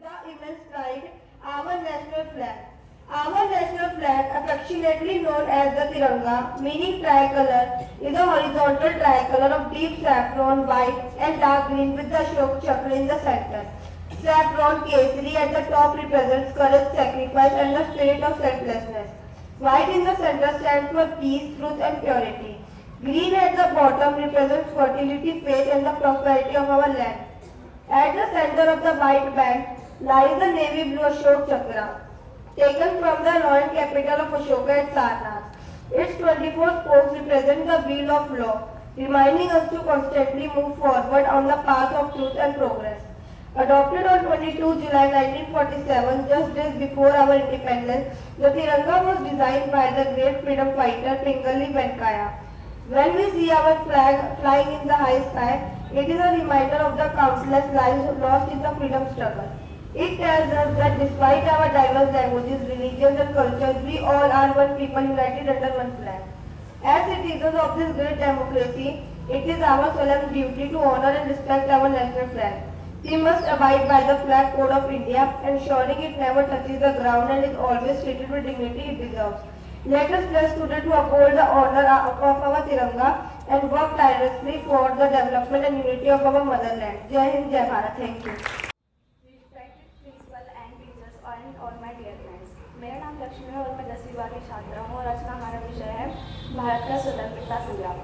the immense pride, our national flag. Our national flag, affectionately known as the Tiranga, meaning tricolor, is a horizontal tricolor of deep saffron, white and dark green with the Ashok Chakra in the center. Saffron Kesari at the top represents courage, sacrifice and the spirit of selflessness. White in the center stands for peace, truth and purity. Green at the bottom represents fertility, faith and the prosperity of our land. At the center of the white band lies the navy blue Ashok Chakra, taken from the royal capital of Ashoka at Sarnath. Its 24 spokes represent the wheel of law, reminding us to constantly move forward on the path of truth and progress. Adopted on 22 July 1947, just days before our independence, the Tiranga was designed by the great freedom fighter Pingali Venkaya. When we see our flag flying in the high sky, it is a reminder of the countless lives lost in the freedom struggle. It tells us that despite our diverse languages, religions and cultures, we all are one people united under one flag. As citizens of this great democracy, it is our solemn duty to honor and respect our national flag. We must abide by the flag code of India, ensuring it never touches the ground and is always treated with dignity it deserves. Let us pledge today to uphold the honor of our Tiranga and work tirelessly for the development and unity of our motherland. Jai Hind, Jai Bharat. Thank you. Respected principal and teachers and all my dear friends, मेरा नाम लक्ष्मी है और मैं 10वीं बार की छात्रा हूँ और आज का हमारा विषय है भारत का स्वतंत्रता संग्राम।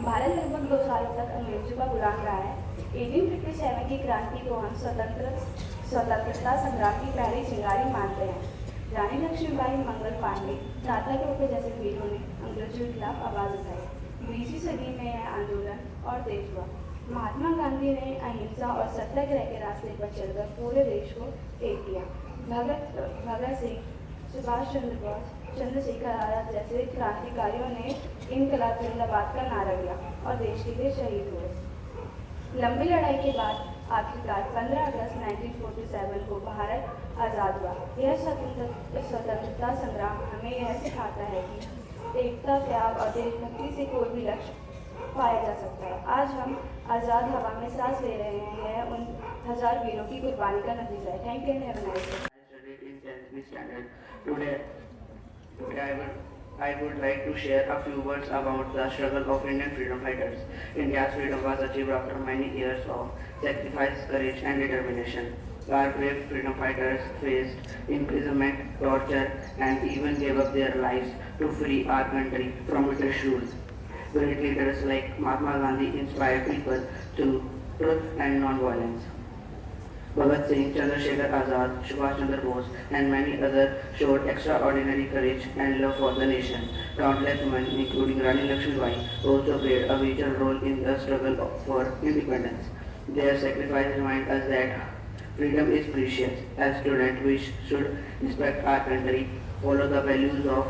भारत लगभग 2 सालों तक अंग्रेजों का गुलाम रहा है। 1857 की क्रांति को हम स्वतंत्रता संग्राम की पहली चिंगारी मानते हैं। रानी लक्ष्मीबाई, मंगल पांडे, दाता टोपे जैसे वीरों ने अंग्रेजों के खिलाफ आवाज उठाई। 20वीं सदी में यह आंदोलन और तेज हुआ। महात्मा गांधी ने अहिंसा और सत्याग्रह के रास्ते पर चलकर पूरे देश को एक किया। भगत सिंह, सुभाष चंद्र बोस, चंद्रशेखर आजाद जैसे क्रांतिकारियों ने इनकलाब जिंदाबाद का नारा दिया और देश के लिए शहीद हुए। लंबी लड़ाई के बाद आखिरकार 15 अगस्त 1947 को भारत आज़ाद हुआ। यह स्वतंत्रता संग्राम हमें यह सिखाता है कि एकता, त्याग और देशभक्ति से कोई भी लक्ष्य पाया जा सकता है। आज हम आज़ाद हवा में सांस ले रहे हैं, यह उन हजार वीरों की कुर्बानी का नतीजा है। Thank you and have a nice day. I studied in 10th standard. Today I would like to share a few words about the struggle of Indian freedom fighters. India's freedom was achieved after many years of sacrifice, courage and determination. Our brave freedom fighters faced imprisonment, torture and even gave up their lives to free our country from British rule. Great leaders like Mahatma Gandhi inspired people to truth and non-violence. Bhagat Singh, Chandrasekhar Azad, Subhash Chandra Bose and many others showed extraordinary courage and love for the nation. Countless women, including Rani Lakshmibai, also played a major role in the struggle for independence. Their sacrifice reminds us that freedom is precious. As students, we should respect our country, follow the values of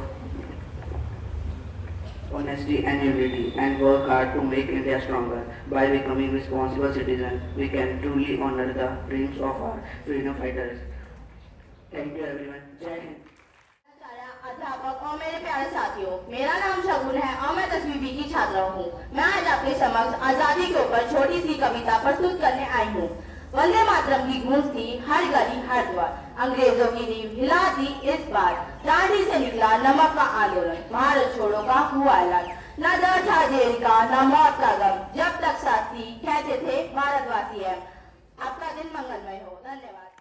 honesty and unity, and work hard to make India stronger. By becoming responsible citizens, we can truly honor the dreams of our freedom fighters. Thank you everyone. Jai Hind. अध्यापक और मेरे प्यारे साथियों, मेरा नाम शगुन है और मैं 10वीं बी की छात्रा हूँ। मैं आज आपके समक्ष आजादी के ऊपर छोटी सी कविता प्रस्तुत करने आई हूँ। वंदे मातरम की गूंज थी हर गली हर द्वार, अंग्रेजों की नींव हिला दी इस बार, दाढ़ी से निकला नमक का आंदोलन, भारत छोड़ो का हुआ ऐलान, न डर था जेल का न मौत का गम, जब तक साथी कहते थे भारतवासी है। आपका दिन मंगलमय हो। धन्यवाद।